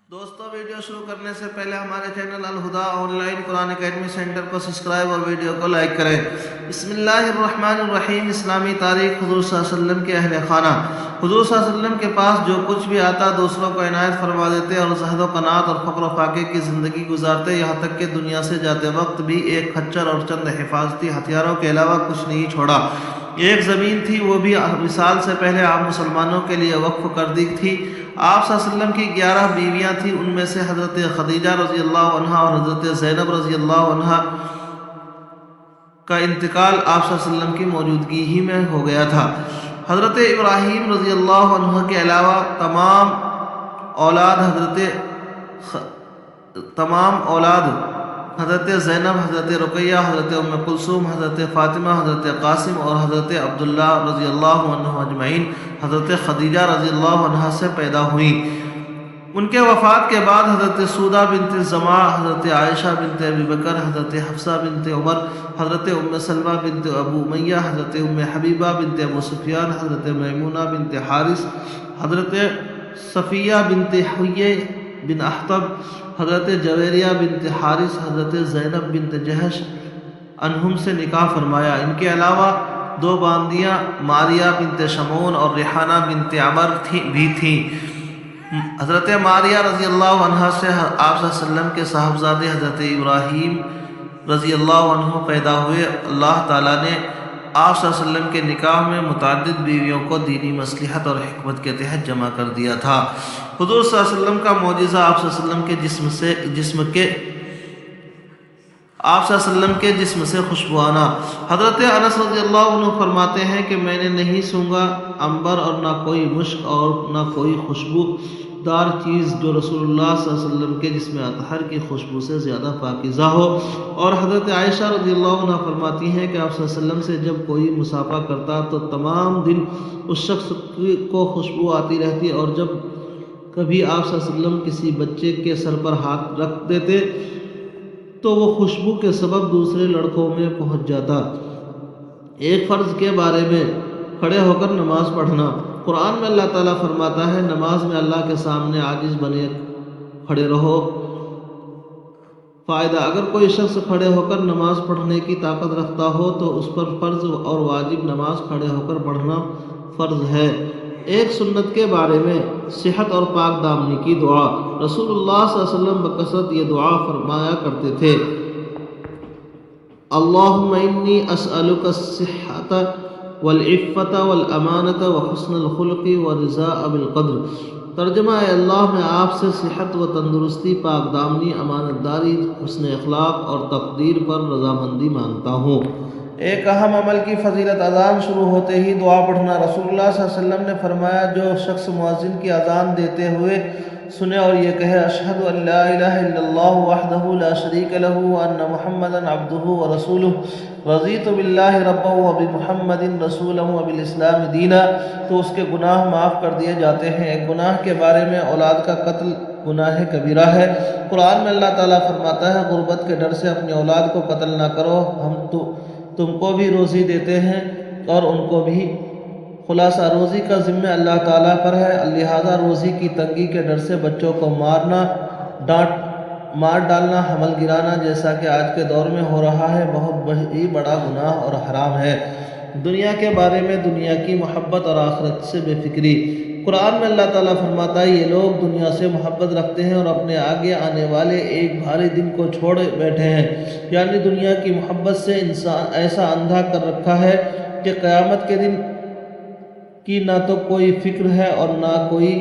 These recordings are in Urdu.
دوستو ویڈیو شروع کرنے سے پہلے ہمارے channel Alhuda online Quran academy centre کو سبسکرائب اور ویڈیو کو لائک کریں۔ بسم اللہ الرحمن الرحیم۔ اسلامی تاریخ۔ حضور صلی اللہ علیہ وسلم کے اہل خانہ۔ حضور صلی اللہ علیہ وسلم کے پاس جو کچھ بھی آتا دوسروں کو عنایت فرما دیتے اور زہد و قناعت اور فقر و فاقے کی زندگی گزارتے، یہاں تک کہ دنیا سے جاتے وقت بھی ایک خچر اور چند حفاظتی ہتھیاروں کے علاوہ کچھ نہیں چھوڑا۔ ایک زمین تھی، وہ بھی وصال سے پہلے عام مسلمانوں کے لیے وقف کر دی تھی۔ آپ صلی اللہ علیہ وسلم کی 11 بیویاں تھیں، ان میں سے حضرت خدیجہ رضی اللہ عنہا اور حضرت زینب رضی اللہ عنہا کا انتقال آپ صلی اللہ علیہ وسلم کی موجودگی ہی میں ہو گیا تھا۔ حضرت ابراہیم رضی اللہ عنہ کے علاوہ تمام اولاد حضرت زینب، حضرت رقیہ، حضرت ام کلثوم، حضرت فاطمہ، حضرت قاسم اور حضرت عبداللہ رضی اللہ عنہ اجمعین حضرت خدیجہ رضی اللہ عنہ سے پیدا ہوئیں۔ ان کے وفات کے بعد حضرت سودہ بنت زمع، حضرت عائشہ بنت ابی بکر، حضرت حفصہ بنت عمر، حضرت ام سلمہ بنت ابو امیہ، حضرت ام حبیبہ بنت ابو سفیان، حضرت میمونہ بنت حارث، حضرت صفیہ بنت حیy بن اخطب، حضرت جویریہ بنت حارث، حضرت زینب بنت جہش انہم سے نکاح فرمایا۔ ان کے علاوہ 2 باندیاں ماریہ بنت شمعون اور ریحانہ بنت عمر بھی تھیں۔ حضرت ماریہ رضی اللہ عنہ سے آپ صلی اللہ علیہ وسلم کے صاحبزادے حضرت ابراہیم رضی اللہ عنہ پیدا ہوئے۔ اللہ تعالیٰ نے آپ صلی اللہ علیہ وسلم کے نکاح میں متعدد بیویوں کو دینی مصلحت اور حکمت کے تحت جمع کر دیا تھا۔ حضور صلی اللہ علیہ وسلم کا معجزہ آپ صلی اللہ علیہ وسلم کے جسم سے خوشبو آنا۔ حضرت انس رضی اللہ عنہ فرماتے ہیں کہ میں نے نہیں سونگا عنبر اور نہ کوئی مشک اور نہ کوئی خوشبو دار چیز جو رسول اللہ صلی اللہ علیہ وسلم کے جسم اطہر کی خوشبو سے زیادہ پاکیزہ ہو۔ اور حضرت عائشہ رضی اللہ عنہ فرماتی ہیں کہ آپ صلی اللہ علیہ وسلم سے جب کوئی مصافحہ کرتا تو تمام دن اس شخص کو خوشبو آتی رہتی، اور جب کبھی آپ صلی اللہ علیہ وسلم کسی بچے کے سر پر ہاتھ رکھ دیتے تو وہ خوشبو کے سبب دوسرے لڑکوں میں پہنچ جاتا۔ ایک فرض کے بارے میں کھڑے ہو کر نماز پڑھنا۔ قرآن میں اللہ تعالیٰ فرماتا ہے، نماز میں اللہ کے سامنے عاجز بنے کھڑے رہو۔ فائدہ: اگر کوئی شخص کھڑے ہو کر نماز پڑھنے کی طاقت رکھتا ہو تو اس پر فرض اور واجب نماز کھڑے ہو کر پڑھنا فرض ہے۔ ایک سنت کے بارے میں صحت اور پاک دامنی کی دعا۔ رسول اللہ صلی اللہ علیہ وسلم بکثرت یہ دعا فرمایا کرتے تھے، اللہم انی اسألک الصحۃ والعفۃ والامانۃ وحسن الخلق والرضاء بالقدر۔ ترجمہ: اے اللہ، میں آپ سے صحت و تندرستی، پاک دامنی، امانت داری، حسن اخلاق اور تقدیر پر رضامندی مانگتا ہوں۔ ایک اہم عمل کی فضیلت: اذان شروع ہوتے ہی دعا پڑھنا۔ رسول اللہ صلی اللہ علیہ وسلم نے فرمایا، جو شخص مؤذن کی اذان دیتے ہوئے سنے اور یہ کہے، اشہد ان لا الہ الا اللہ وحدہ لا شریک لہ وان محمدا عبدہ ورسولہ رضیت باللہ ربا وبمحمد رسولا وبالاسلام دینا، تو اس کے گناہ معاف کر دیے جاتے ہیں۔ ایک گناہ کے بارے میں اولاد کا قتل گناہ کبیرہ ہے۔ قرآن میں اللہ تعالیٰ فرماتا ہے، غربت کے ڈر سے اپنی اولاد کو قتل نہ کرو، ہم تم کو بھی روزی دیتے ہیں اور ان کو بھی۔ خلاصہ: روزی کا ذمہ اللہ تعالیٰ پر ہے، لہذا روزی کی تنگی کے ڈر سے بچوں کو مار ڈالنا، حمل گرانا، جیسا کہ آج کے دور میں ہو رہا ہے، بہت ہی بڑا گناہ اور حرام ہے۔ دنیا کے بارے میں دنیا کی محبت اور آخرت سے بے فکری۔ قرآن میں اللہ تعالیٰ فرماتا ہے، یہ لوگ دنیا سے محبت رکھتے ہیں اور اپنے آگے آنے والے ایک بھاری دن کو چھوڑ بیٹھے ہیں، یعنی دنیا کی محبت سے انسان ایسا اندھا کر رکھا ہے کہ قیامت کے دن کی نہ تو کوئی فکر ہے اور نہ کوئی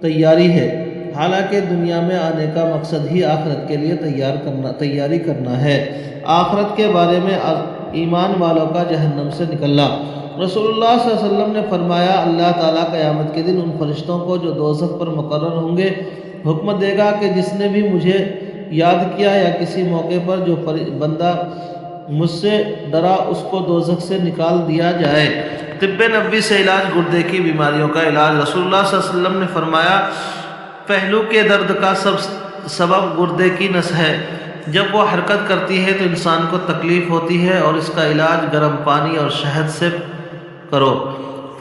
تیاری ہے، حالانکہ دنیا میں آنے کا مقصد ہی آخرت کے لیے تیاری کرنا ہے۔ آخرت کے بارے میں ایمان والوں کا جہنم سے نکلنا۔ رسول اللہ صلی اللہ علیہ وسلم نے فرمایا، اللہ تعالیٰ قیامت کے دن ان فرشتوں کو جو دوزخ پر مقرر ہوں گے حکم دے گا کہ جس نے بھی مجھے یاد کیا یا کسی موقع پر جو بندہ مجھ سے ڈرا اس کو دوزخ سے نکال دیا جائے۔ طب نبوی سے علاج: گردے کی بیماریوں کا علاج۔ رسول اللہ صلی اللہ علیہ وسلم نے فرمایا، پہلو کے درد کا سبب گردے کی نس ہے، جب وہ حرکت کرتی ہے تو انسان کو تکلیف ہوتی ہے، اور اس کا علاج گرم پانی اور شہد سے کرو۔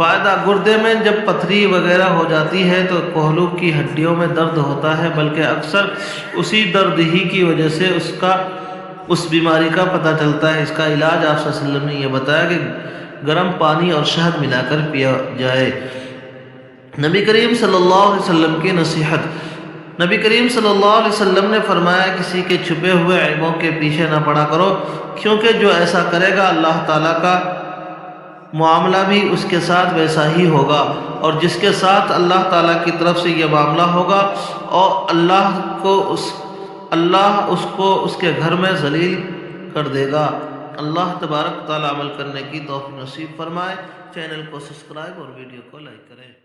فائدہ: گردے میں جب پتھری وغیرہ ہو جاتی ہے تو کوہلو کی ہڈیوں میں درد ہوتا ہے، بلکہ اکثر اسی درد ہی کی وجہ سے اس بیماری کا پتہ چلتا ہے۔ اس کا علاج آپ صلی اللہ علیہ وسلم نے یہ بتایا کہ گرم پانی اور شہد ملا کر پیا جائے۔ نبی کریم صلی اللہ علیہ وسلم کی نصیحت: نبی کریم صلی اللہ علیہ وسلم نے فرمایا، کسی کے چھپے ہوئے عیبوں کے پیچھے نہ پڑا کرو، کیونکہ جو ایسا کرے گا اللہ تعالیٰ کا معاملہ بھی اس کے ساتھ ویسا ہی ہوگا، اور جس کے ساتھ اللہ تعالیٰ کی طرف سے یہ معاملہ ہوگا اور اللہ اس کو اس کے گھر میں ذلیل کر دے گا۔ اللہ تبارک تعالیٰ عمل کرنے کی توفیق نصیب فرمائے۔ چینل کو سبسکرائب اور ویڈیو کو لائک کریں۔